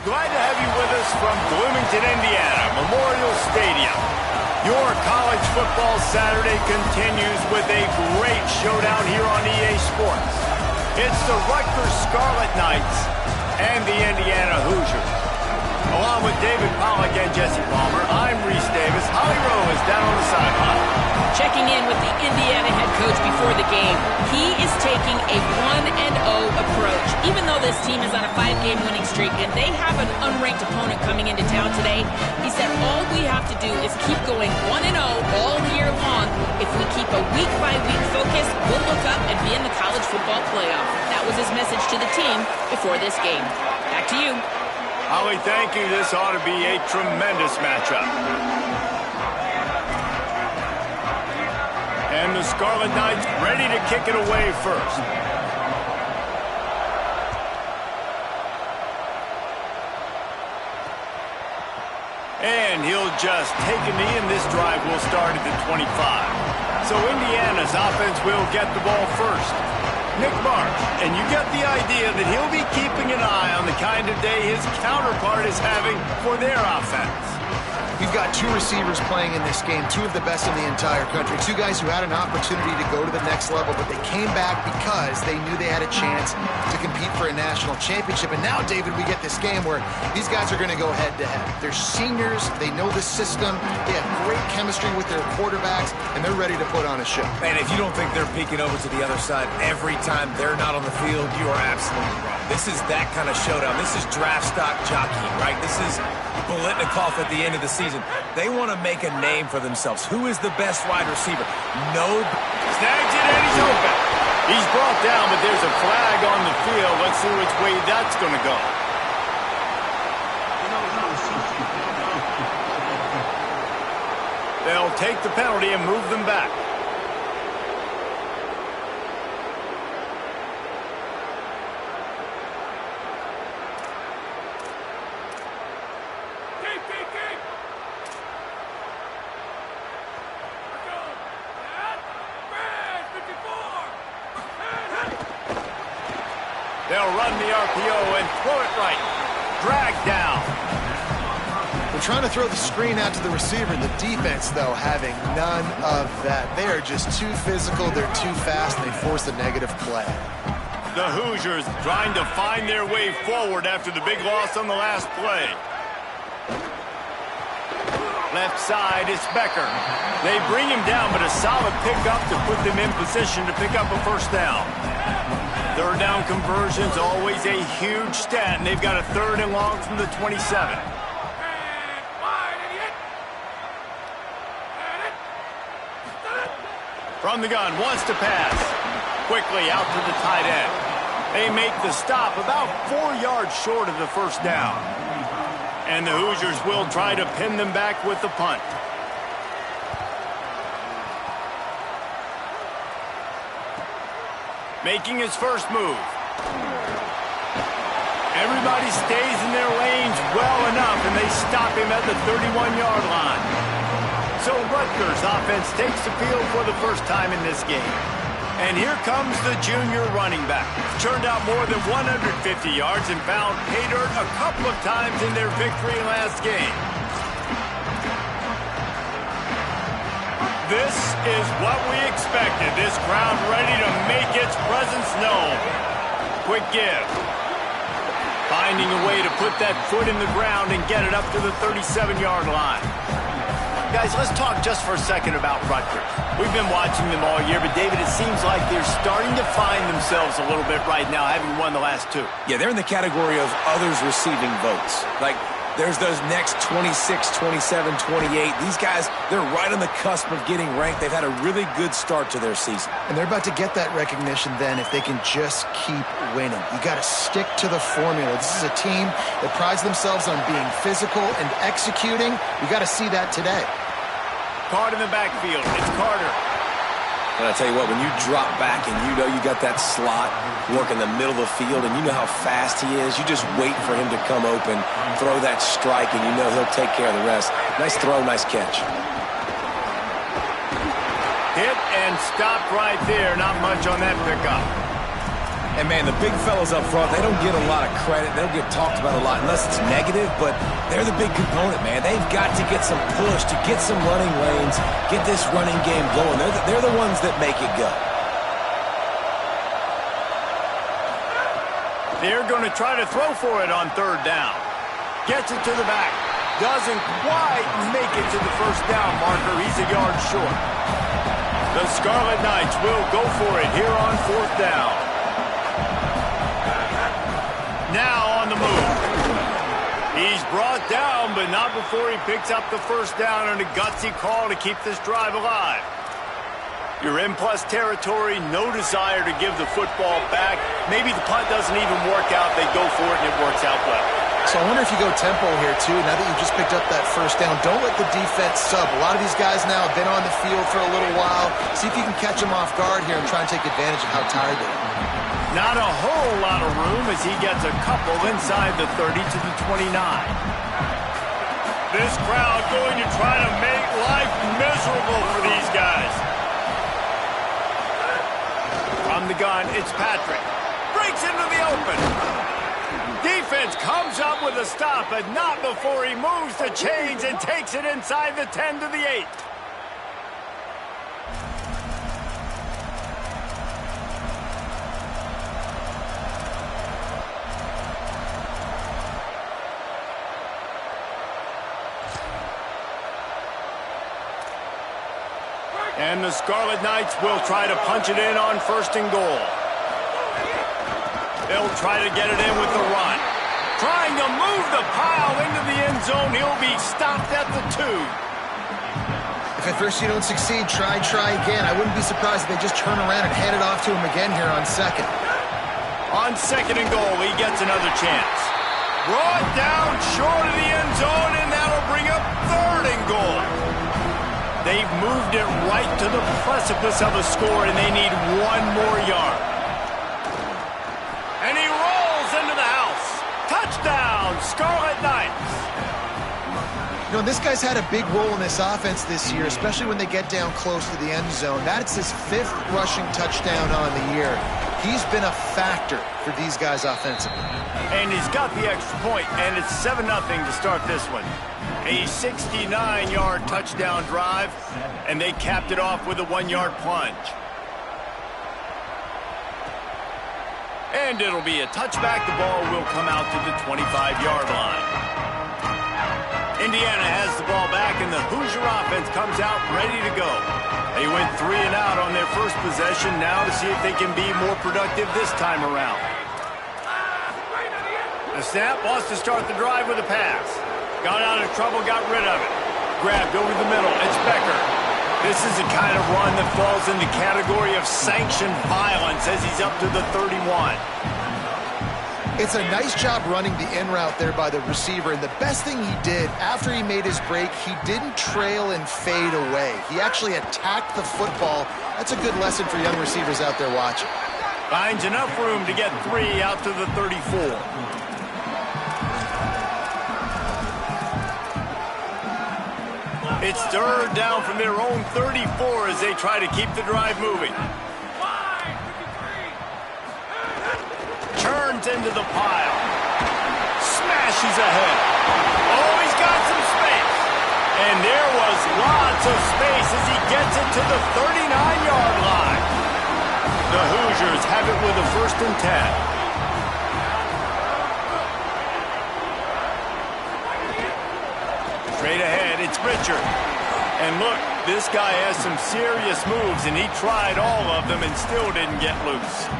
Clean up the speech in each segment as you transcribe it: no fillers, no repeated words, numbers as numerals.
glad to have you with us from Bloomington, Indiana, Memorial Stadium. Your college football Saturday continues with a great showdown here on EA Sports. It's the Rutgers Scarlet Knights and the Indiana Hoosiers. Along with David Pollack and Jesse Palmer, I'm Reese Davis. Holly Rowe is down on the sideline. Checking in with the Indiana head coach before the game. He is taking a 1-0 approach. Even though this team is on a 5-game winning streak and they have an unranked opponent coming into town today, he said all we have to do is keep going 1-0 all year long. If we keep a week-by-week focus, we'll look up and be in the college football playoff. That was his message to the team before this game. Back to you. Holly, thank you. This ought to be a tremendous matchup. And the Scarlet Knights ready to kick it away first. And he'll just take a knee, and this drive will start at the 25. So Indiana's offense will get the ball first. Nick Marsh, and you get the idea that he'll be keeping an eye on the kind of day his counterpart is having for their offense. You've got two receivers playing in this game, two of the best in the entire country. Two guys who had an opportunity to go to the next level, but they came back because they knew they had a chance to compete for a national championship. And now, David, we get this game where these guys are going to go head-to-head. They're seniors. They know the system. They have great chemistry with their quarterbacks, and they're ready to put on a show. And if you don't think they're peeking over to the other side every time they're not on the field, you are absolutely wrong. This is that kind of showdown. This is draft stock jockeying, right? This is Bolitnikoff at the end of the season. They want to make a name for themselves. Who is the best wide receiver? No. Snags it and he's open. He's brought down, but there's a flag on the field. Let's see which way that's going to go. They'll take the penalty and move them back. They'll run the RPO and throw it right. Drag down. They're trying to throw the screen out to the receiver. The defense, though, having none of that. They are just too physical. They're too fast, and they force a negative play. The Hoosiers trying to find their way forward after the big loss on the last play. Left side is Becker. They bring him down, but a solid pickup to put them in position to pick up a first down. Third down conversion's always a huge stat, and they've got a 3rd and long from the 27. From the gun, wants to pass. Quickly out to the tight end. They make the stop about 4 yards short of the first down. And the Hoosiers will try to pin them back with the punt. Making his first move. Everybody stays in their lanes well enough, and they stop him at the 31-yard line. So Rutgers offense takes the field for the first time in this game. And here comes the junior running back. Turned out more than 150 yards and found pay dirt a couple of times in their victory last game. This is what we expected. This crowd ready to make its presence known. Quick give. Finding a way to put that foot in the ground and get it up to the 37-yard line. Guys, let's talk just for a second about Rutgers. We've been watching them all year, but David, it seems like they're starting to find themselves a little bit right now, having won the last 2. Yeah, they're in the category of others receiving votes. Like, there's those next 26, 27, 28. These guys, they're right on the cusp of getting ranked. They've had a really good start to their season. And they're about to get that recognition then if they can just keep winning. You got to stick to the formula. This is a team that prides themselves on being physical and executing. You got to see that today. Card in the backfield. It's Carter. And I tell you what, when you drop back and you know you got that slot work in the middle of the field and you know how fast he is, you just wait for him to come open, throw that strike, and you know he'll take care of the rest. Nice throw, nice catch. Hit and stopped right there. Not much on that pickup. And, man, the big fellas up front, they don't get a lot of credit. They don't get talked about a lot unless it's negative, but they're the big component, man. They've got to get some push, to get some running lanes, get this running game going. They're the ones that make it go. They're going to try to throw for it on third down. Gets it to the back. Doesn't quite make it to the first down marker. He's a yard short. The Scarlet Knights will go for it here on fourth down. Now on the move. He's brought down, but not before he picks up the first down on a gutsy call to keep this drive alive. You're in plus territory, no desire to give the football back. Maybe the punt doesn't even work out. They go for it, and it works out well. So I wonder if you go tempo here, too, now that you just picked up that first down. Don't let the defense sub. A lot of these guys now have been on the field for a little while. See if you can catch them off guard here and try and take advantage of how tired they are. Not a whole lot of room as he gets a couple inside the 30 to the 29. This crowd going to try to make life miserable for these guys. From the gun, it's Patrick. Breaks into the open. Defense comes up with a stop, but not before he moves the chains and takes it inside the 10 to the 8. And the Scarlet Knights will try to punch it in on first and goal. They'll try to get it in with the run. Trying to move the pile into the end zone. He'll be stopped at the 2. If at first you don't succeed, try again. I wouldn't be surprised if they just turn around and hand it off to him again here on second. On second and goal, he gets another chance. Brought down short of the end zone, and that'll bring up third and goal. They've moved it right to the precipice of a score, and they need one more yard. And he rolls into the house. Touchdown, Scarlet Knights. You know, this guy's had a big role in this offense this year, especially when they get down close to the end zone. That's his 5th rushing touchdown on the year. He's been a factor for these guys offensively. And he's got the extra point, and it's 7-0 to start this one. A 69-yard touchdown drive, and they capped it off with a 1-yard plunge. And it'll be a touchback. The ball will come out to the 25-yard line. Indiana has the ball back, and the Hoosier offense comes out ready to go. They went 3 and out on their first possession, now to see if they can be more productive this time around. The snap wants to start the drive with a pass. Got out of trouble, got rid of it. Grabbed over the middle. It's Becker. This is the kind of run that falls in the category of sanctioned violence as he's up to the 31. It's a nice job running the in route there by the receiver, and the best thing he did after he made his break, he didn't trail and fade away. He actually attacked the football. That's a good lesson for young receivers out there watching. Finds enough room to get 3 out to the 34. It's third down from their own 34 as they try to keep the drive moving. Turns into the pile. Smashes ahead. Oh, he's got some space. And there was lots of space as he gets it to the 39-yard line. The Hoosiers have it with a 1st and 10. Straight ahead, it's Richard. And look, this guy has some serious moves, and he tried all of them and still didn't get loose.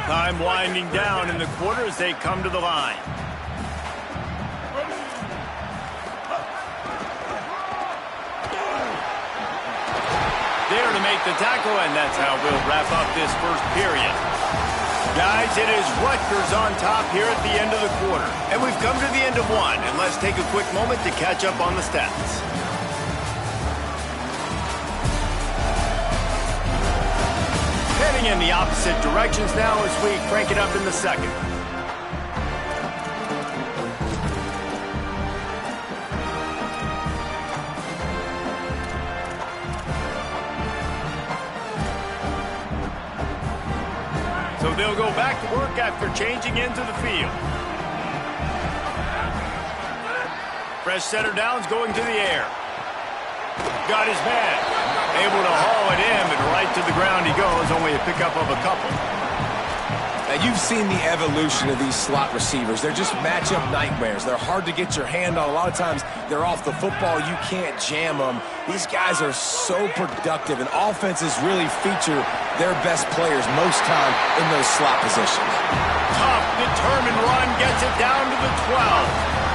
Time winding down in the quarter as they come to the line. There to make the tackle, and that's how we'll wrap up this first period. Guys, it is Rutgers on top here at the end of the quarter. And we've come to the end of one, and let's take a quick moment to catch up on the stats. Heading in the opposite directions now as we crank it up in the second. So they'll go back to work after changing into the field. Fresh center downs going to the air. Got his man. Able to haul it in, but right to the ground he goes. Only a pickup of a couple. Now, you've seen the evolution of these slot receivers. They're just matchup nightmares. They're hard to get your hand on. A lot of times, they're off the football. You can't jam them. These guys are so productive, and offenses really feature their best players most time in those slot positions. Tough, determined run gets it down to the 12.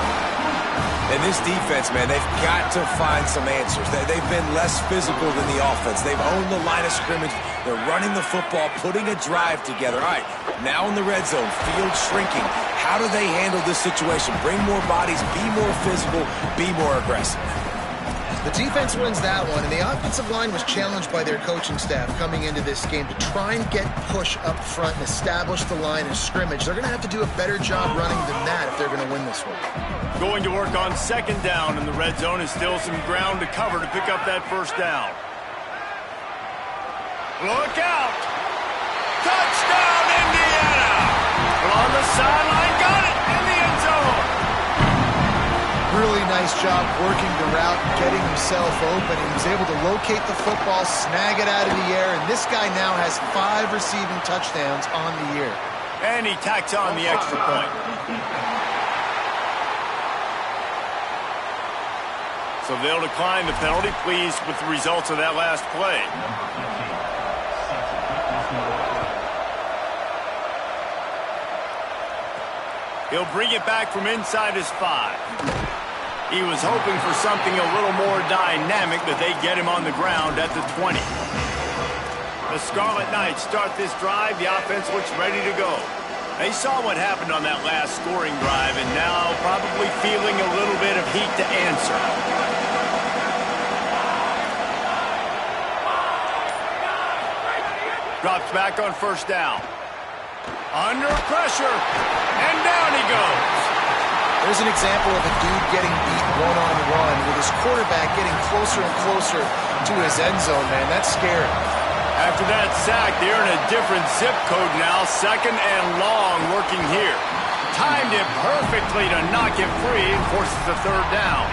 And this defense, man, they've got to find some answers. They've been less physical than the offense. They've owned the line of scrimmage. They're running the football, putting a drive together. All right, now in the red zone, field shrinking. How do they handle this situation? Bring more bodies, be more physical, be more aggressive. The defense wins that one, and the offensive line was challenged by their coaching staff coming into this game to try and get push up front and establish the line of scrimmage. They're going to have to do a better job running than that if they're going to win this one. Going to work on second down in the red zone is still some ground to cover to pick up that first down. Look out! Touchdown, Indiana! On the sideline, got it in the end zone. Really nice job working the route, getting himself open. He was able to locate the football, snag it out of the air, and this guy now has 5 receiving touchdowns on the year. And he tacks on the extra point. So they'll decline the penalty, pleased with the results of that last play. He'll bring it back from inside his 5. He was hoping for something a little more dynamic, but they get him on the ground at the 20. The Scarlet Knights start this drive. The offense looks ready to go. They saw what happened on that last scoring drive, and now probably feeling a little bit of heat to answer. Drops back on first down. Under pressure, and down he goes. There's an example of a dude getting beat one-on-one with his quarterback getting closer and closer to his end zone, man. That's scary. After that sack, they're in a different zip code now. Second and long working here. Timed it perfectly to knock him free and forces the third down.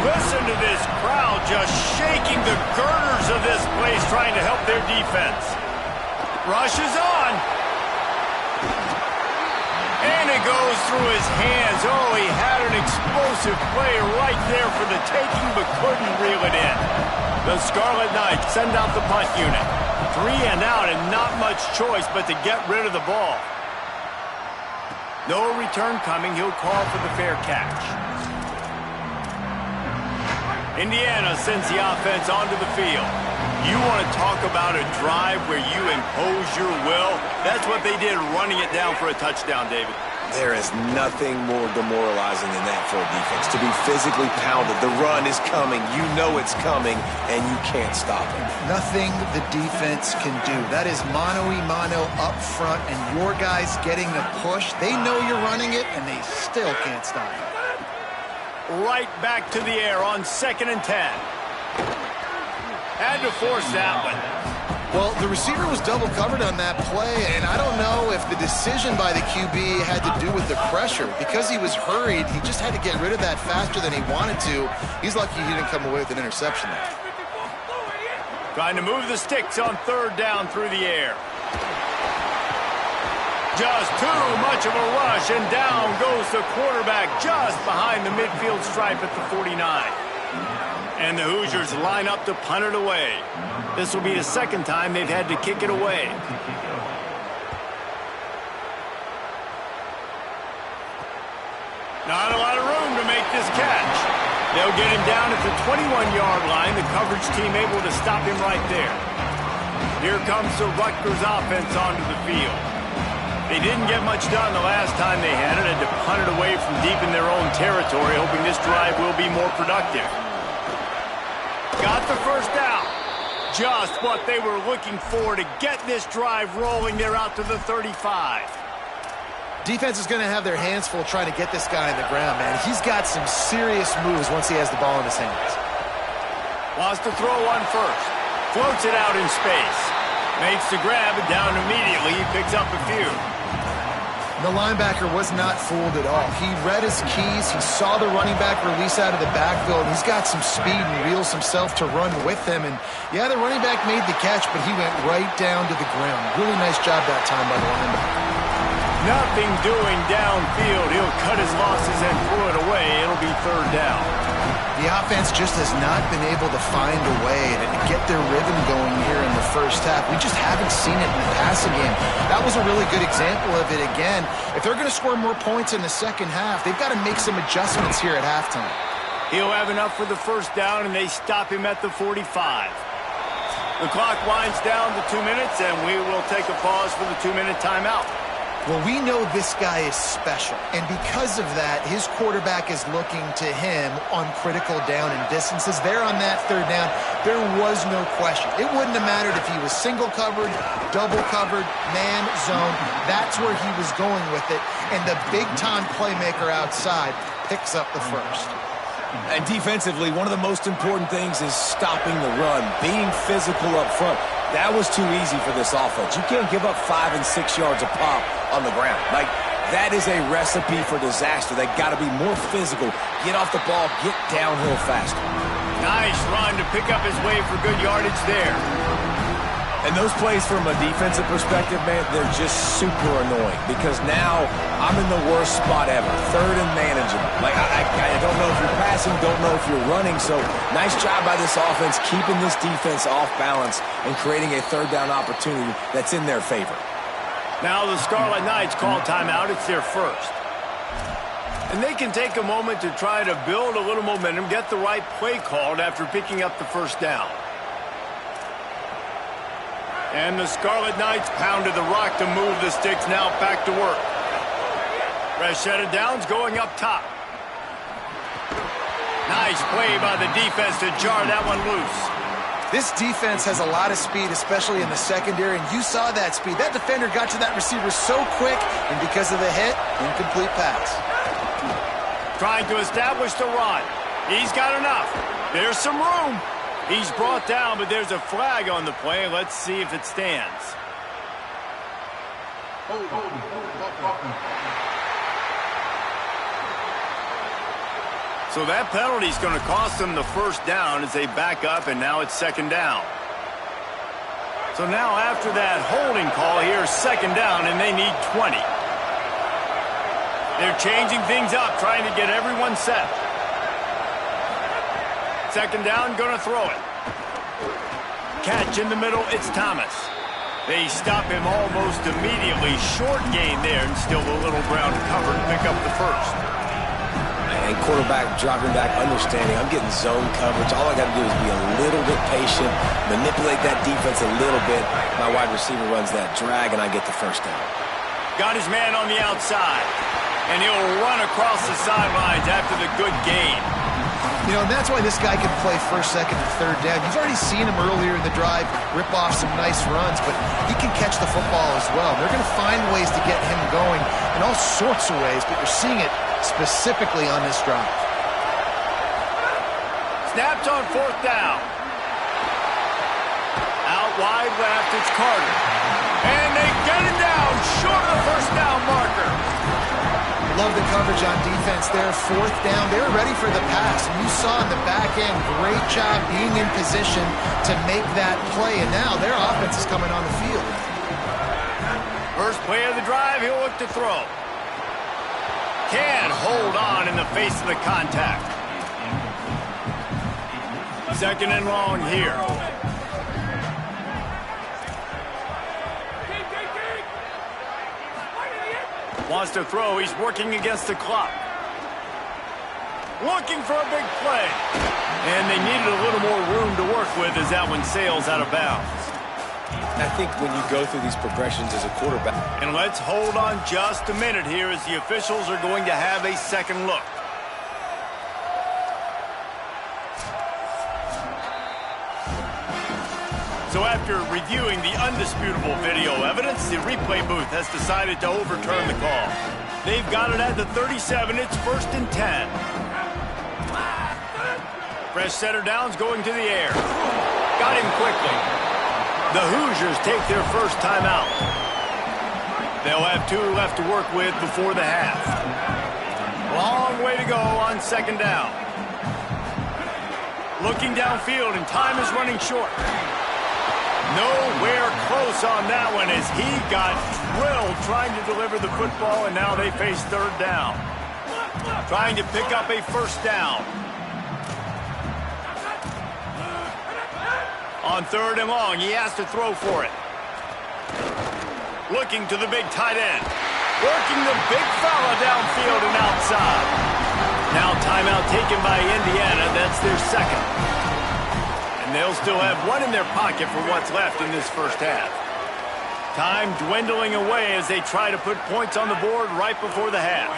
Listen to this crowd just shaking the girders of this place trying to help their defense. Rush is on. And it goes through his hands. Oh, he had an explosive play right there for the taking, but couldn't reel it in. The Scarlet Knights send out the punt unit. 3 and out and not much choice but to get rid of the ball. No return coming. He'll call for the fair catch. Indiana sends the offense onto the field. You want to talk about a drive where you impose your will? That's what they did, running it down for a touchdown, David. There is nothing more demoralizing than that for a defense. To be physically pounded. The run is coming. You know it's coming, and you can't stop it. Nothing the defense can do. That is mano-a-mano up front, and your guys getting the push. They know you're running it, and they still can't stop it. Right back to the air on 2nd and 10. Had to force that one. Well, the receiver was double covered on that play, and I don't know if the decision by the QB had to do with the pressure. Because he was hurried, he just had to get rid of that faster than he wanted to. He's lucky he didn't come away with an interception there. Trying to move the sticks on 3rd down through the air. Just too much of a rush, and down goes the quarterback just behind the midfield stripe at the 49. And the Hoosiers line up to punt it away. This will be the 2nd time they've had to kick it away. Not a lot of room to make this catch. They'll get him down at the 21-yard line. The coverage team able to stop him right there. Here comes the Rutgers offense onto the field. They didn't get much done the last time they had it. Had to punt it away from deep in their own territory, hoping this drive will be more productive. Got the first down. Just what they were looking for to get this drive rolling. They're out to the 35. Defense is going to have their hands full trying to get this guy on the ground, man. He's got some serious moves once he has the ball in his hands. Wants to throw one first. Floats it out in space. Makes the grab, and down immediately. He picks up a few. The linebacker was not fooled at all. He read his keys. He saw the running back release out of the backfield. He's got some speed and wheels himself to run with him. And, yeah, the running back made the catch, but he went right down to the ground. Really nice job that time by the linebacker. Nothing doing downfield. He'll cut his losses and throw it away. It'll be third down. The offense just has not been able to find a way to get their rhythm going here in the first half. We just haven't seen it in the passing game. That was a really good example of it again. If they're going to score more points in the second half, they've got to make some adjustments here at halftime. He'll have enough for the first down, and they stop him at the 45. The clock winds down to 2 minutes, and we will take a pause for the 2-minute timeout. Well, we know this guy is special, and because of that, his quarterback is looking to him on critical down and distances. There on that third down, there was no question. It wouldn't have mattered if he was single covered, double covered, man, zone. That's where he was going with it, and the big-time playmaker outside picks up the first. And defensively, one of the most important things is stopping the run, being physical up front. That was too easy for this offense. You can't give up 5 and 6 yards a pop on the ground. Like, that is a recipe for disaster. They got to be more physical, get off the ball, get downhill faster. Nice run to pick up his way for good yardage there. And those plays from a defensive perspective, man, they're just super annoying because now I'm in the worst spot ever, third and manageable. Like, I don't know if you're passing, don't know if you're running, so nice job by this offense keeping this defense off balance and creating a third down opportunity that's in their favor. Now the Scarlet Knights call timeout. It's their first. And they can take a moment to try to build a little momentum, get the right play called after picking up the first down. And the Scarlet Knights pounded the rock to move the sticks, now back to work. Fresh set of downs going up top. Nice play by the defense to jar that one loose. This defense has a lot of speed, especially in the secondary, and you saw that speed. That defender got to that receiver so quick, and because of the hit, incomplete pass. Trying to establish the run. He's got enough. There's some room. He's brought down, but there's a flag on the play. Let's see if it stands. So that penalty is going to cost them the first down as they back up, and now it's second down. So now after that holding call here, second down, and they need 20. They're changing things up, trying to get everyone set. Second down, going to throw it. Catch in the middle, it's Thomas. They stop him almost immediately. Short gain there, and still a little ground covered to pick up the first. And quarterback dropping back, understanding I'm getting zone coverage. All I got to do is be a little bit patient, manipulate that defense a little bit. My wide receiver runs that drag, and I get the first down. Got his man on the outside, and he'll run across the sidelines after the good gain. You know, and that's why this guy can play first, second, and third down. You've already seen him earlier in the drive rip off some nice runs, but he can catch the football as well. They're going to find ways to get him going in all sorts of ways, but you're seeing it specifically on this drive. Snapped on fourth down. Out wide left, it's Carter. And they get him down short of the first down marker. Love the coverage on defense there. Fourth down, they were ready for the pass. And you saw in the back end, great job being in position to make that play. And now their offense is coming on the field. First play of the drive, he'll look to throw. Can't hold on in the face of the contact. Second and long here. Wants to throw. He's working against the clock. Looking for a big play. And they needed a little more room to work with as that one sails out of bounds. I think when you go through these progressions as a quarterback. And let's hold on just a minute here as the officials are going to have a second look. So after reviewing the undisputable video evidence, the replay booth has decided to overturn the call. They've got it at the 37. It's first and 10. Fresh setter downs going to the air. Got him quickly. The Hoosiers take their first timeout. They'll have 2 left to work with before the half. Long way to go on second down. Looking downfield, and time is running short. Nowhere close on that one as he got drilled trying to deliver the football, and now they face third down. Trying to pick up a first down. On third and long, he has to throw for it. Looking to the big tight end. Working the big fella downfield and outside. Now timeout taken by Indiana. That's their second. And they'll still have 1 in their pocket for what's left in this first half. Time dwindling away as they try to put points on the board right before the half.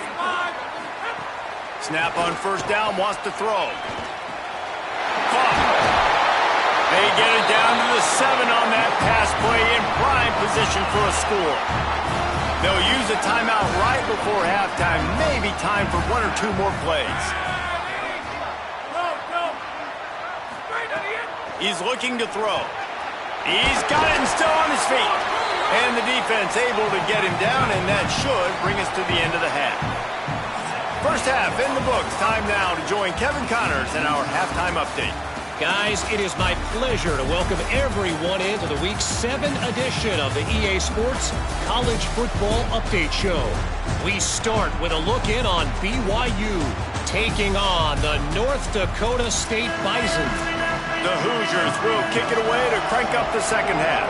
Snap on first down, wants to throw. Caught. They get it down to the 7 on that pass play in prime position for a score. They'll use a timeout right before halftime. Maybe time for 1 or 2 more plays. He's looking to throw. He's got it and still on his feet. And the defense able to get him down, and that should bring us to the end of the half. First half in the books. Time now to join Kevin Connors in our halftime update. Guys, it is my pleasure to welcome everyone into the Week 7 edition of the EA Sports College Football Update Show. We start with a look in on BYU taking on the North Dakota State Bison. The Hoosiers will kick it away to crank up the second half.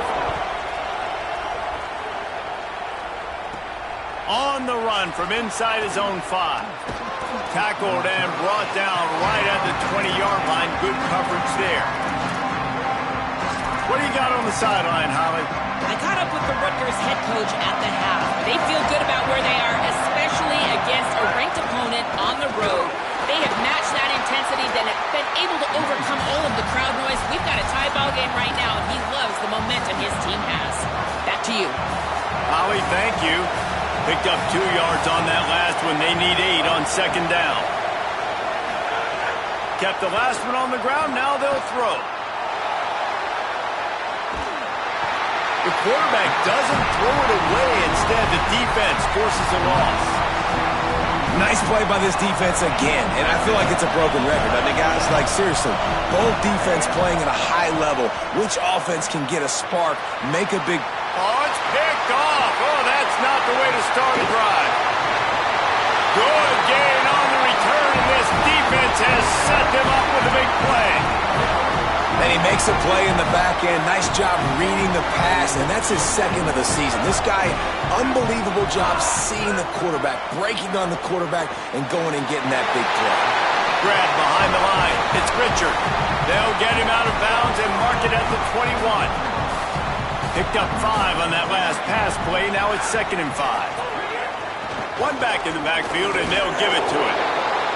On the run from inside his own 5. Tackled and brought down right at the 20-yard line. Good coverage there. What do you got on the sideline, Holly? I caught up with the Rutgers head coach at the half. They feel good about where they are, especially against a ranked opponent on the road. They have matched that intensity, then have been able to overcome all of the crowd noise. We've got a tie ball game right now, and he loves the momentum his team has. Back to you. Holly, thank you. Picked up 2 yards on that last one. They need 8 on second down. Kept the last one on the ground. Now they'll throw. The quarterback doesn't throw it away. Instead, the defense forces a loss. Nice play by this defense again, and I feel like it's a broken record. I mean, guys, like, seriously, both defense playing at a high level. Which offense can get a spark, make a big... Oh, it's picked off. Oh, that's not the way to start a drive. Good gain on the return, and this defense has set them up with a big play. And he makes a play in the back end. Nice job reading the pass, and that's his second of the season. This guy, unbelievable job seeing the quarterback, breaking on the quarterback, and going and getting that big play. Grab behind the line. It's Richard. They'll get him out of bounds and mark it at the 21. Picked up 5 on that last pass play. Now it's 2nd and 5. 1 back in the backfield, and they'll give it to him.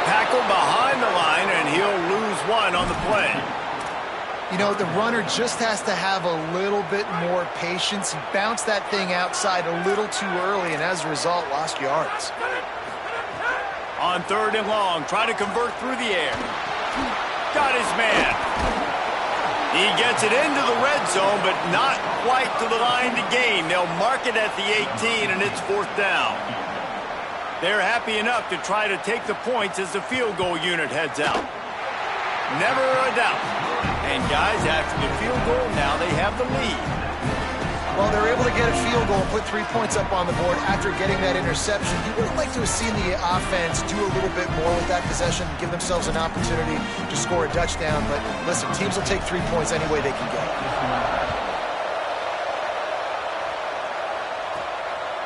Tackled behind the line, and he'll lose 1 on the play. You know, the runner just has to have a little bit more patience. He bounced that thing outside a little too early, and as a result, lost yards. On 3rd and long, try to convert through the air. Got his man. He gets it into the red zone, but not quite to the line to gain. They'll mark it at the 18, and it's 4th down. They're happy enough to try to take the points as the field goal unit heads out. Never a doubt. And guys, after the field goal, now they have the lead. Well, they're able to get a field goal and put 3 points up on the board after getting that interception. You would have liked to have seen the offense do a little bit more with that possession, give themselves an opportunity to score a touchdown. But listen, teams will take 3 points any way they can get.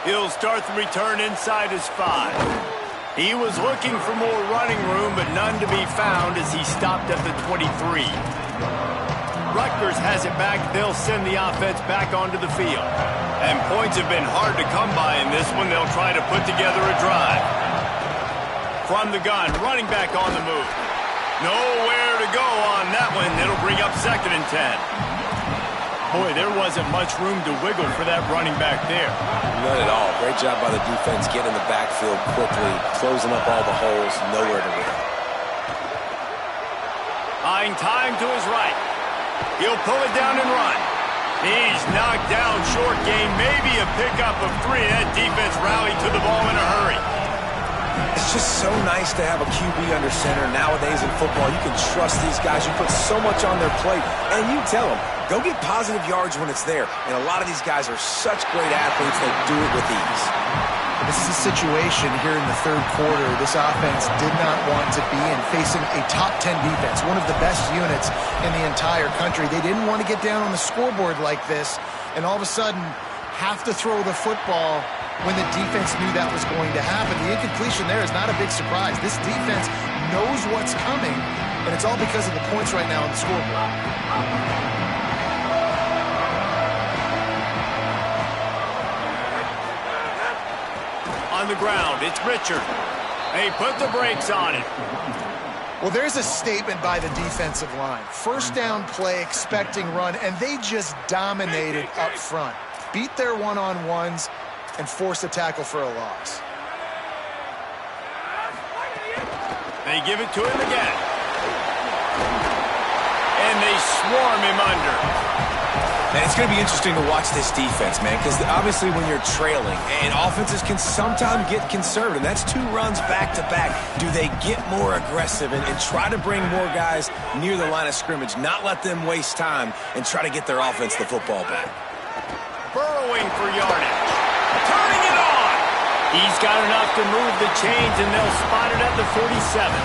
He'll start the return inside his 5. He was looking for more running room, but none to be found as he stopped at the 23. Rutgers has it back. They'll send the offense back onto the field. And points have been hard to come by in this one. They'll try to put together a drive. From the gun, running back on the move. Nowhere to go on that one. It'll bring up 2nd and 10. Boy, there wasn't much room to wiggle for that running back there. None at all. Great job by the defense getting the backfield quickly, closing up all the holes, nowhere to go. Buying time to his right. He'll pull it down and run. He's knocked down short game, maybe a pickup of 3. That defense rallied to the ball in a hurry. It's just so nice to have a QB under center. Nowadays in football, you can trust these guys. You put so much on their plate, and you tell them, go get positive yards when it's there. And a lot of these guys are such great athletes, they do it with ease. This is a situation here in the third quarter this offense did not want to be in, facing a top 10 defense, one of the best units in the entire country. They didn't want to get down on the scoreboard like this, and all of a sudden have to throw the football when the defense knew that was going to happen. The incompletion there is not a big surprise. This defense knows what's coming, and it's all because of the points right now on the scoreboard. On the ground, it's Richard. They put the brakes on it. Well, there's a statement by the defensive line. First down play, expecting run, and they just dominated up front. Beat their one-on-ones and forced a tackle for a loss. They give it to him again. And they swarm him under. And it's going to be interesting to watch this defense, man, because obviously when you're trailing, and offenses can sometimes get conservative. That's 2 runs back-to-back. Do they get more aggressive and try to bring more guys near the line of scrimmage, not let them waste time, and try to get their offense the football back? Burrowing for yardage. Turning it on. He's got enough to move the chains, and they'll spot it at the 47.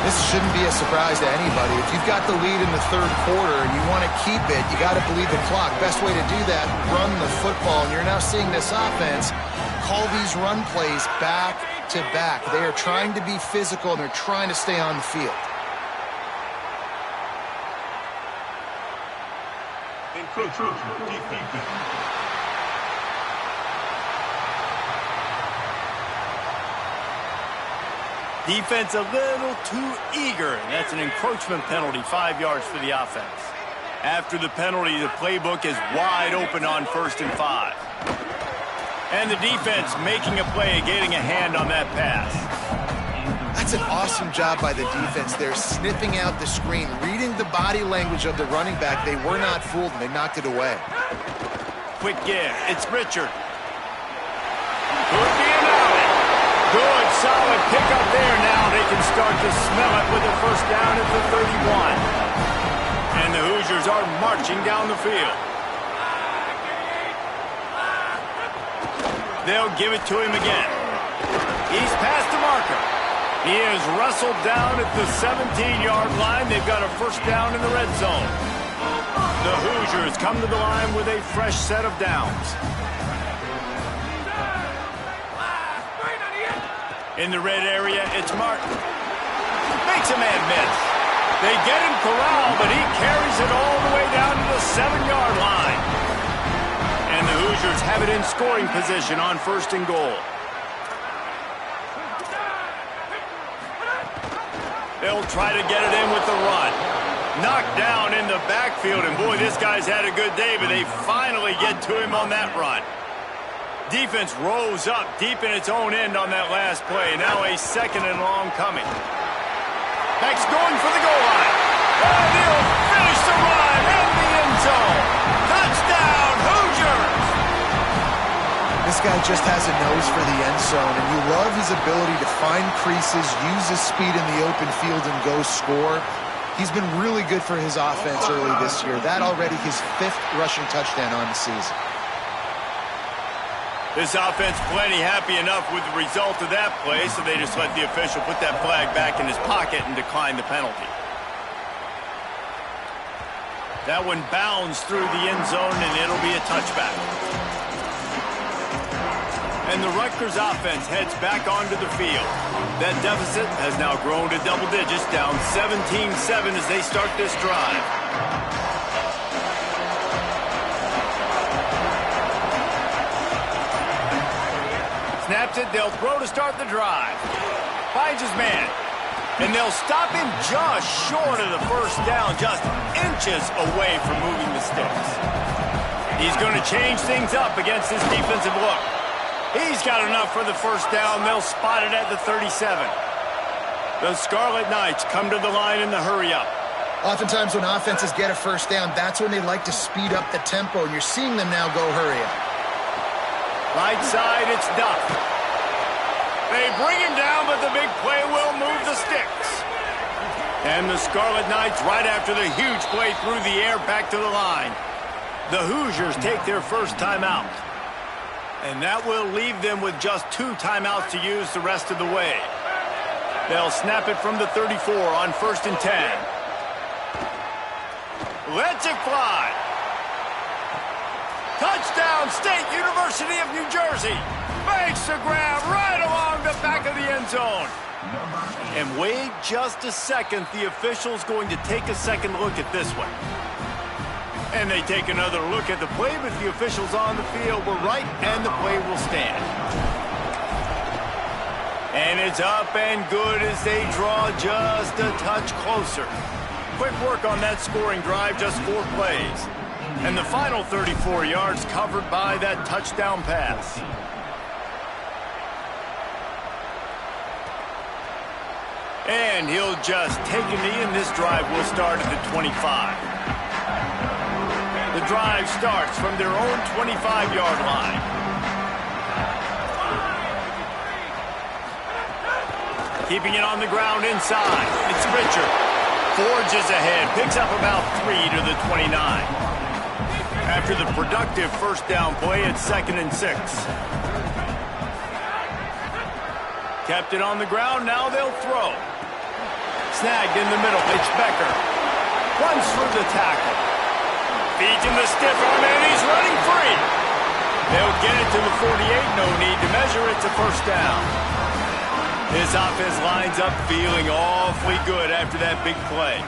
This shouldn't be a surprise to anybody. If you've got the lead in the third quarter and you want to keep it, you got to bleed the clock. Best way to do that, run the football. And you're now seeing this offense call these run plays back to back. They are trying to be physical, and they're trying to stay on the field. Defense a little too eager, and that's an encroachment penalty, 5 yards for the offense. After the penalty, the playbook is wide open on 1st and 5. And the defense making a play, getting a hand on that pass. That's an awesome job by the defense. They're sniffing out the screen, reading the body language of the running back. They were not fooled, and they knocked it away. Quick give. It's Richard. Could be an out. Good, solid pickup there. Now they can start to smell it with a first down at the 31. And the Hoosiers are marching down the field. They'll give it to him again. He's past the marker. He is wrestled down at the 17-yard line. They've got a first down in the red zone. The Hoosiers come to the line with a fresh set of downs. In the red area, it's Martin. Makes a man miss. They get him corralled, but he carries it all the way down to the 7-yard line. And the Hoosiers have it in scoring position on 1st and goal. They'll try to get it in with the run. Knocked down in the backfield, and boy, this guy's had a good day, but they finally get to him on that run. Defense rose up deep in its own end on that last play. Now a 2nd and long coming. Beck's going for the goal line. And he'll finish the run in the end zone. Touchdown, Hoosiers! This guy just has a nose for the end zone, and you love his ability to find creases, use his speed in the open field, and go score. He's been really good for his offense early this year. That already his 5th rushing touchdown on the season. This offense plenty happy enough with the result of that play, so they just let the official put that flag back in his pocket and decline the penalty. That one bounds through the end zone, and it'll be a touchback. And the Rutgers offense heads back onto the field. That deficit has now grown to double digits, down 17-7 as they start this drive. Snaps it, they'll throw to start the drive. Finds his man. And they'll stop him just short of the first down, just inches away from moving the sticks. He's going to change things up against this defensive look. He's got enough for the first down. They'll spot it at the 37. The Scarlet Knights come to the line in the hurry-up. Oftentimes when offenses get a first down, that's when they like to speed up the tempo, and you're seeing them now go hurry up. Right side, it's Duck. They bring him down, but the big play will move the sticks. And the Scarlet Knights, right after the huge play through the air, back to the line. The Hoosiers take their first timeout. And that will leave them with just 2 timeouts to use the rest of the way. They'll snap it from the 34 on 1st and 10. Lets it fly. Touchdown, State University of New Jersey. Makes the grab right along the back of the end zone. And wait just a second. The official's going to take a second look at this one. And they take another look at the play, but the officials on the field were right, and the play will stand. And it's up and good as they draw just a touch closer. Quick work on that scoring drive, just 4 plays. And the final 34 yards covered by that touchdown pass. And he'll just take a knee, and this drive will start at the 25. The drive starts from their own 25-yard line. Keeping it on the ground inside. It's Richard. Forges ahead. Picks up about 3 to the 29. After the productive first down play, it's 2nd and 6. Kept it on the ground. Now they'll throw. Snagged in the middle. It's Becker. Runs through the tackle. Feeds him the stiff arm, and he's running free. They'll get it to the 48. No need to measure. It's a first down. This offense lines up feeling awfully good after that big play.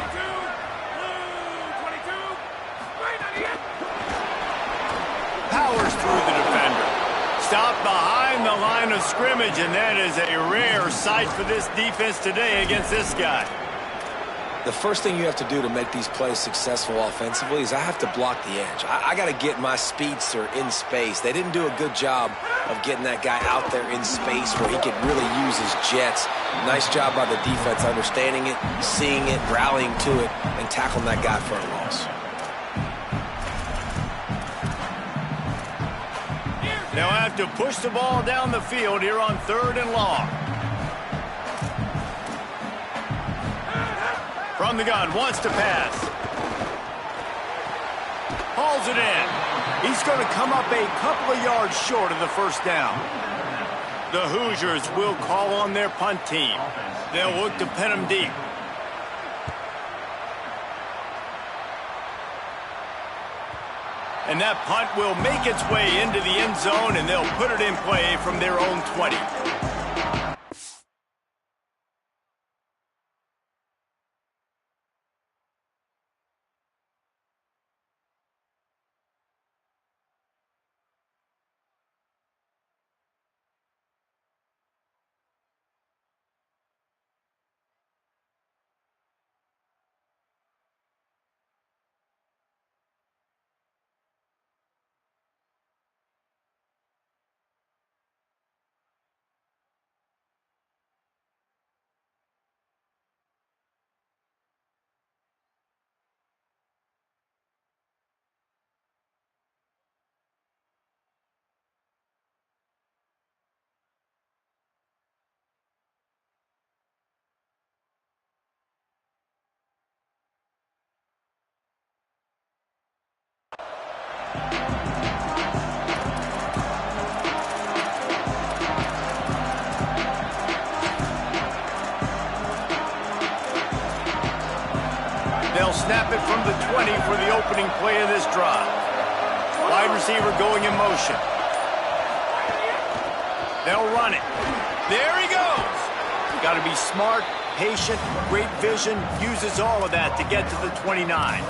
Powers through the defender. Stopped behind the line of scrimmage, and that is a rare sight for this defense today against this guy. The first thing you have to do to make these plays successful offensively is I have to block the edge. I got to get my speedster in space. They didn't do a good job of getting that guy out there in space where he could really use his jets. Nice job by the defense understanding it, seeing it, rallying to it, and tackling that guy for a loss. They'll have to push the ball down the field here on 3rd and long. From the gun, wants to pass. Hauls it in. He's going to come up a couple of yards short of the first down. The Hoosiers will call on their punt team. They'll look to pin them deep. And that punt will make its way into the end zone, and they'll put it in play from their own 20. They'll snap it from the 20 for the opening play of this drive. Wide receiver going in motion. They'll run it. There he goes. You got to be smart, patient, great vision. Uses all of that to get to the 29.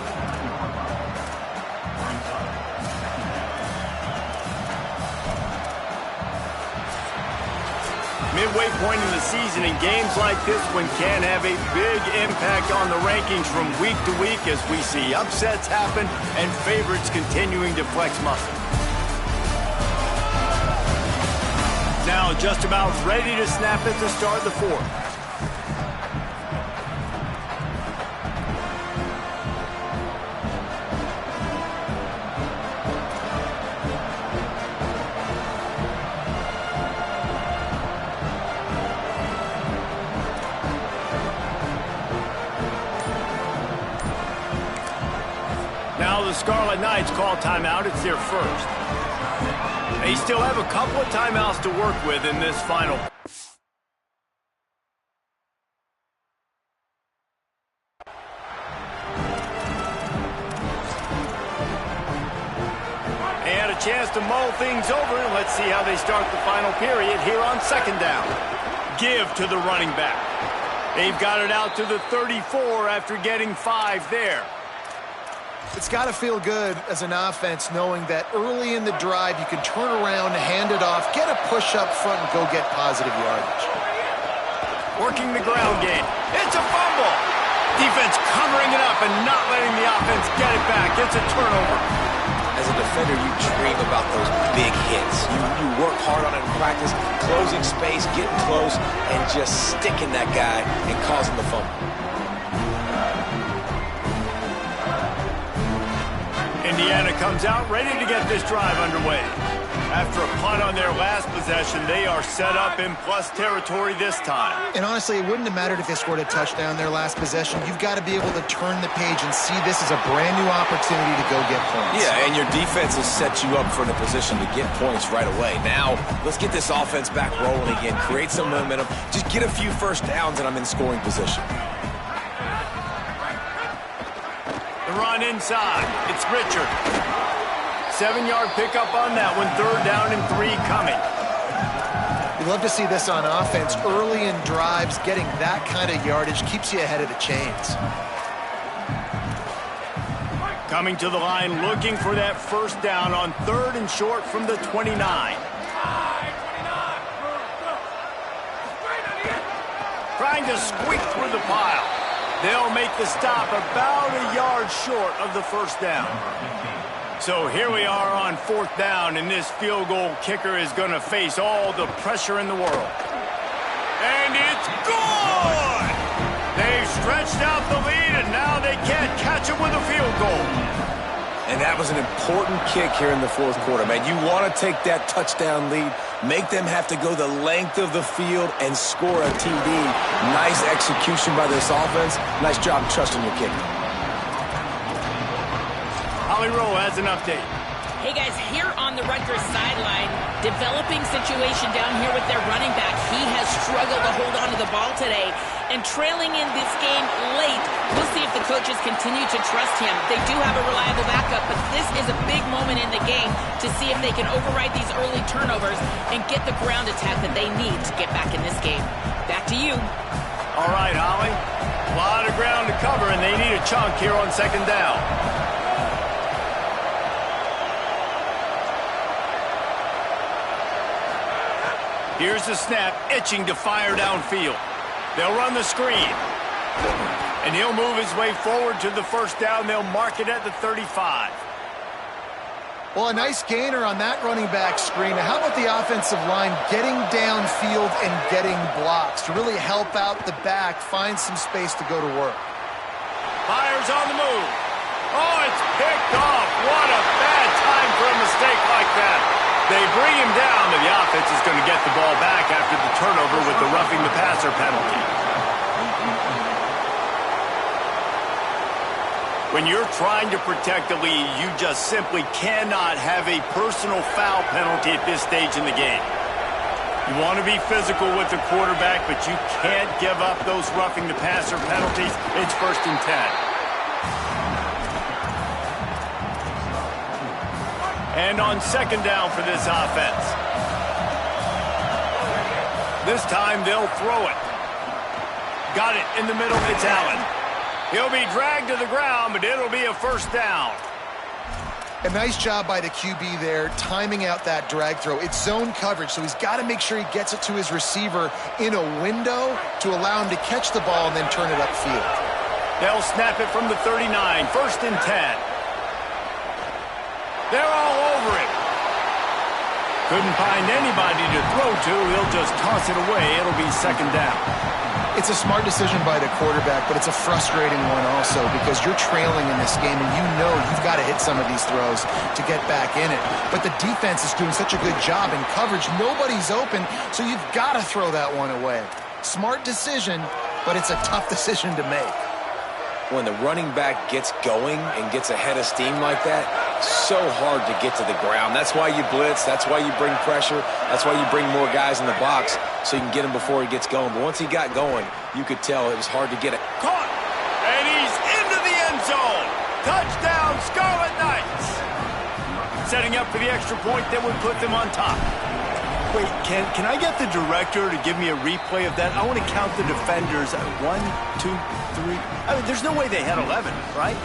Midway point in the season, and games like this one can have a big impact on the rankings from week to week as we see upsets happen and favorites continuing to flex muscle. Now just about ready to snap it to start the 4th. Now the Scarlet Knights call timeout. It's their first. They still have a couple of timeouts to work with in this final. And a chance to mull things over. Let's see how they start the final period here on second down. Give to the running back. They've got it out to the 34 after getting 5 there. It's got to feel good as an offense knowing that early in the drive you can turn around, hand it off, get a push up front, and go get positive yardage. Working the ground game. It's a fumble. Defense covering it up and not letting the offense get it back. It's a turnover. As a defender, you dream about those big hits. You work hard on it in practice, closing space, getting close, and just sticking that guy and causing the fumble. Indiana comes out ready to get this drive underway. After a punt on their last possession, they are set up in plus territory this time. And honestly, it wouldn't have mattered if they scored a touchdown their last possession. You've got to be able to turn the page and see this as a brand new opportunity to go get points. Yeah, and your defense has set you up for the position to get points right away. Now, let's get this offense back rolling again, create some momentum, just get a few first downs, and I'm in scoring position. The run inside. It's Richard. 7-yard pickup on that one. 3rd down and 3 coming. You love to see this on offense. Early in drives, getting that kind of yardage keeps you ahead of the chains. Coming to the line, looking for that first down on 3rd and short from the 29. Trying to squeak through the pile. They'll make the stop about a yard short of the first down. So here we are on 4th down, and this field goal kicker is going to face all the pressure in the world. And it's good! They've stretched out the lead, and now they can't catch it with a field goal. And that was an important kick here in the 4th quarter, man. You want to take that touchdown lead, make them have to go the length of the field and score a TD. Nice execution by this offense. Nice job trusting your kicker. Holly Rowe has an update. Hey guys, here on the Rutgers sideline, developing situation down here with their running back. He has struggled to hold on to the ball today. And trailing in this game late, we'll see if the coaches continue to trust him. They do have a reliable backup, but this is a big moment in the game to see if they can override these early turnovers and get the ground attack that they need to get back in this game. Back to you. All right, Holly. A lot of ground to cover, and they need a chunk here on 2nd down. Here's the snap, itching to fire downfield. They'll run the screen. And he'll move his way forward to the first down. They'll mark it at the 35. Well, a nice gainer on that running back screen. Now, how about the offensive line getting downfield and getting blocks to really help out the back, find some space to go to work? Fires on the move. Oh, it's picked off. What a bad time for a mistake like that. They bring him down, and the offense is going to get the ball back after the turnover with the roughing the passer penalty. When you're trying to protect the lead, you just simply cannot have a personal foul penalty at this stage in the game. You want to be physical with the quarterback, but you can't give up those roughing the passer penalties. It's 1st and 10. And on 2nd down for this offense. This time they'll throw it. Got it in the middle. It's Allen. He'll be dragged to the ground, but it'll be a first down. A nice job by the QB there, timing out that drag throw. It's zone coverage, so he's got to make sure he gets it to his receiver in a window to allow him to catch the ball and then turn it upfield. They'll snap it from the 39. 1st and 10. They're all over it. Couldn't find anybody to throw to. He'll just toss it away. It'll be 2nd down. It's a smart decision by the quarterback, but it's a frustrating one also because you're trailing in this game and you know you've got to hit some of these throws to get back in it. But the defense is doing such a good job in coverage. Nobody's open, so you've got to throw that one away. Smart decision, but it's a tough decision to make. when the running back gets going and gets a head of steam like that, so hard to get to the ground. That's why you blitz. That's why you bring pressure. That's why you bring more guys in the box so you can get him before he gets going. But once he got going, you could tell it was hard to get it. Caught, and he's into the end zone. Touchdown, Scarlet Knights. Setting up for the extra point that would put them on top. Wait, can I get the director to give me a replay of that? I want to count the defenders. 1, 2, 3. I mean, there's no way they had 11, right?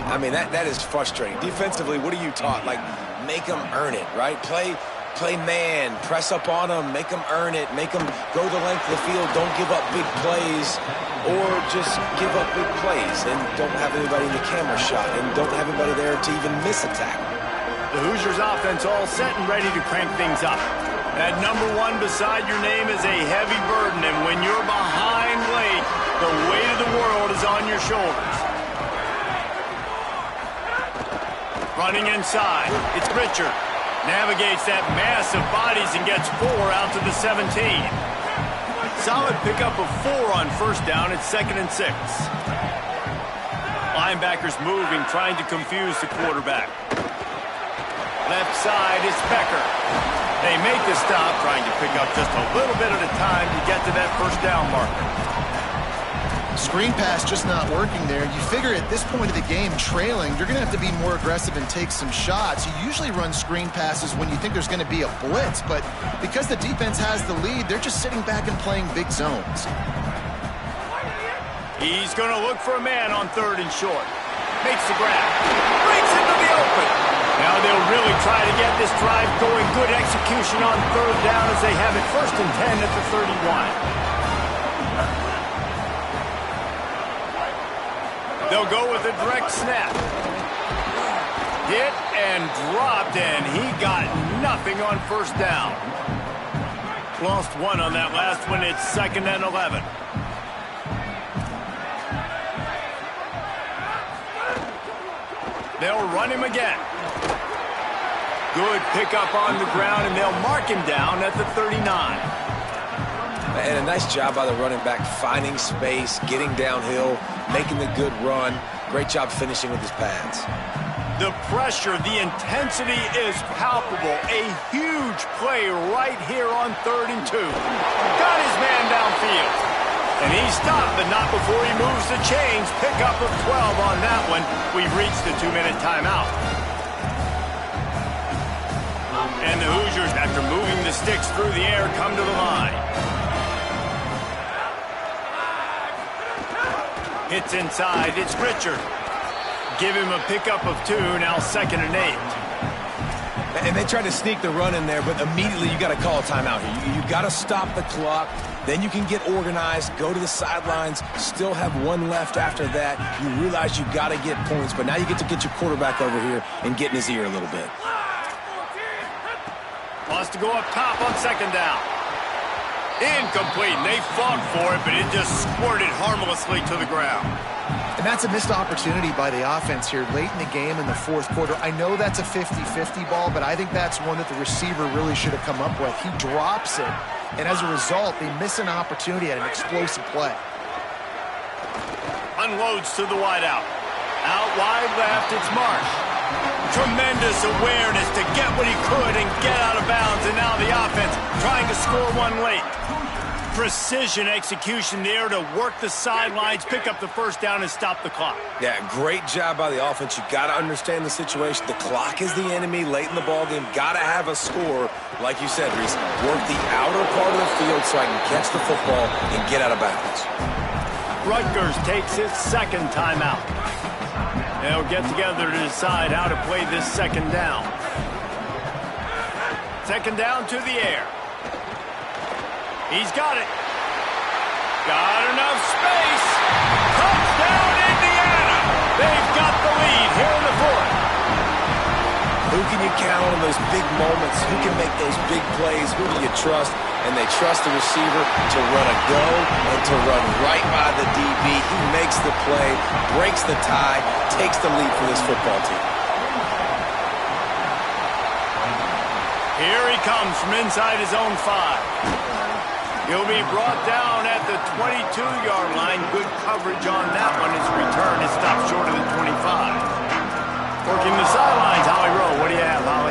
I mean, that is frustrating. Defensively, what are you taught? Like, make them earn it, right? Play man, press up on them, make them earn it, make them go the length of the field, don't give up big plays, or just give up big plays and don't have anybody in the camera shot and don't have anybody there to even miss a tackle. The Hoosiers offense all set and ready to crank things up. That number 1 beside your name is a heavy burden, and when you're behind late, the weight of the world is on your shoulders. Running inside, it's Richard. Navigates that mass of bodies and gets 4 out to the 17. Solid pickup of 4 on first down. It's 2nd and 6. Linebackers moving, trying to confuse the quarterback. Left side, it's Becker. They make the stop, trying to pick up just a little bit at a time to get to that first down marker. Screen pass just not working there. You figure at this point of the game, trailing, you're going to have to be more aggressive and take some shots. You usually run screen passes when you think there's going to be a blitz, but because the defense has the lead, they're just sitting back and playing big zones. He's going to look for a man on 3rd and short. Makes the grab. Breaks into the open. Now they'll really try to get this drive going. Good execution on 3rd down as they have it 1st and 10 at the 31. They'll go with a direct snap. Hit and dropped, and he got nothing on first down. Lost 1 on that last one. It's 2nd and 11. They'll run him again. Good pickup on the ground, and they'll mark him down at the 39. And a nice job by the running back, finding space, getting downhill, making the good run. Great job finishing with his pads. The pressure, the intensity is palpable. A huge play right here on 3rd and 2. Got his man downfield. And he stopped, but not before he moves the chains. Pickup of 12 on that one. We've reached the 2-minute timeout. And the Hoosiers, after moving the sticks through the air, come to the line. Hits inside, it's Richard. Give him a pickup of 2, now 2nd and 8. And they tried to sneak the run in there, but immediately you got to call a timeout here. You got to stop the clock. Then you can get organized, go to the sidelines, still have 1 left after that. You realize you got to get points, but now you get to get your quarterback over here and get in his ear a little bit. Wants to go up top on 2nd down. Incomplete. They fought for it, but it just squirted harmlessly to the ground. And that's a missed opportunity by the offense here late in the game in the 4th quarter. I know that's a 50-50 ball, but I think that's one that the receiver really should have come up with. He drops it, and as a result, they miss an opportunity at an explosive play. Unloads to the wideout. Out wide left, it's Marsh. Tremendous awareness to get what he could and get out of bounds, and now the offense trying to score 1 late. Precision execution there to work the sidelines, pick up the first down, and stop the clock. Yeah, great job by the offense. You got to understand the situation. The clock is the enemy late in the ballgame. Got to have a score, like you said, Reese. Work the outer part of the field so I can catch the football and get out of bounds. Rutgers takes its 2nd timeout. They'll get together to decide how to play this 2nd down. 2nd down to the air. He's got it. Got enough space. Touchdown, Indiana. They've got the lead here in the 4th. Who can you count on those big moments? Who can make those big plays? Who do you trust? And they trust the receiver to run a go and to run right by the DB. He makes the play, breaks the tie, takes the lead for this football team. Here he comes from inside his own 5. He'll be brought down at the 22-yard line. Good coverage on that one. His return is stopped short of the 25. Working the sidelines, Holly Rowe. What do you have, Holly?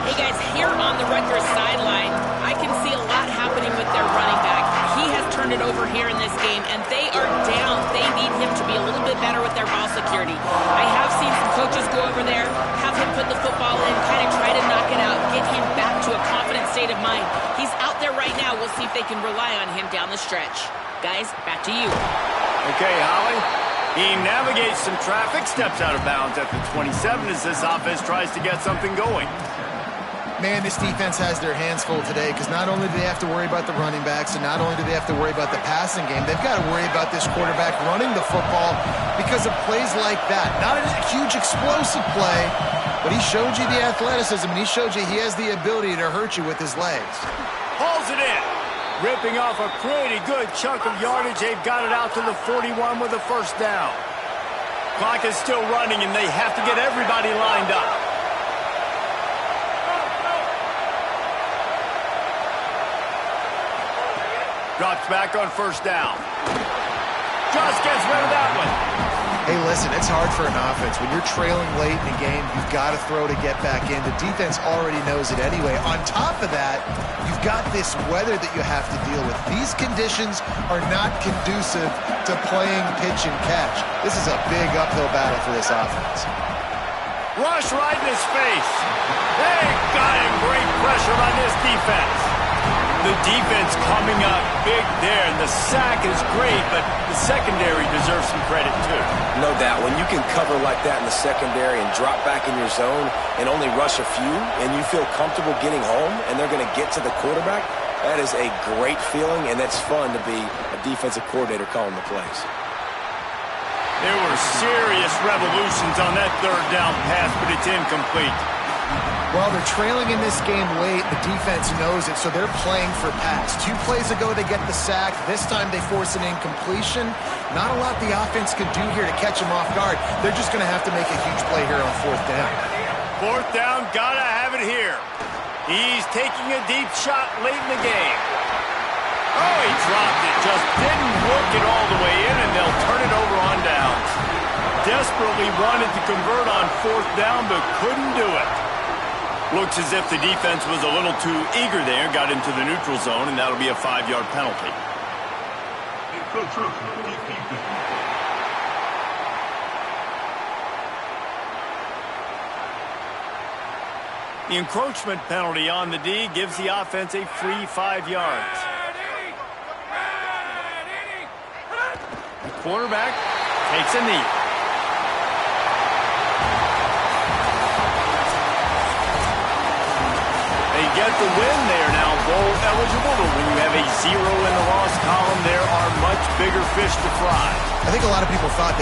Hey, guys, here on the Rutgers sideline, I can see a lot happening with their running back. He has turned it over here in this game, and they are down. They need him to be a little bit better with their ball security. I have seen some coaches go over there, have him put the football in, kind of try to knock it out, get him back to a confident state of mind. He's out there right now. We'll see if they can rely on him down the stretch. Guys, back to you. Okay, Holly. He navigates some traffic, steps out of bounds at the 27 as this offense tries to get something going. Man, this defense has their hands full today because not only do they have to worry about the running backs and not only do they have to worry about the passing game, they've got to worry about this quarterback running the football because of plays like that. Not a huge explosive play, but he showed you the athleticism and he showed you he has the ability to hurt you with his legs. Hauls it in. Ripping off a pretty good chunk of yardage. They've got it out to the 41 with a first down. Clock is still running, and they have to get everybody lined up. Drops back on first down. Just gets rid of that one. Hey, listen, it's hard for an offense. When you're trailing late in a game, you've got to throw to get back in. The defense already knows it anyway. On top of that, you've got this weather that you have to deal with. These conditions are not conducive to playing pitch and catch. This is a big uphill battle for this offense. Rush right in his face. They got him. Great pressure on this defense. The defense coming up big there, and the sack is great, but the secondary deserves some credit too. No doubt. When you can cover like that in the secondary and drop back in your zone and only rush a few, and you feel comfortable getting home, and they're going to get to the quarterback, that is a great feeling, and that's fun to be a defensive coordinator calling the plays. There were serious revolutions on that third down pass, but it's incomplete. Well, they're trailing in this game late. The defense knows it, so they're playing for pass. 2 plays ago, they get the sack. This time, they force an incompletion. Not a lot the offense can do here to catch them off guard. They're just going to have to make a huge play here on fourth down. Fourth down, gotta have it here. He's taking a deep shot late in the game. Oh, he dropped it. Just didn't work it all the way in, and they'll turn it over on downs. Desperately wanted to convert on fourth down, but couldn't do it. Looks as if the defense was a little too eager there, got into the neutral zone, and that'll be a 5-yard penalty. The encroachment penalty on the D gives the offense a free 5 yards. The quarterback takes a knee. Get the win. They are now bowl eligible, but when you have a 0 in the loss column, there are much bigger fish to fry. I think a lot of people thought they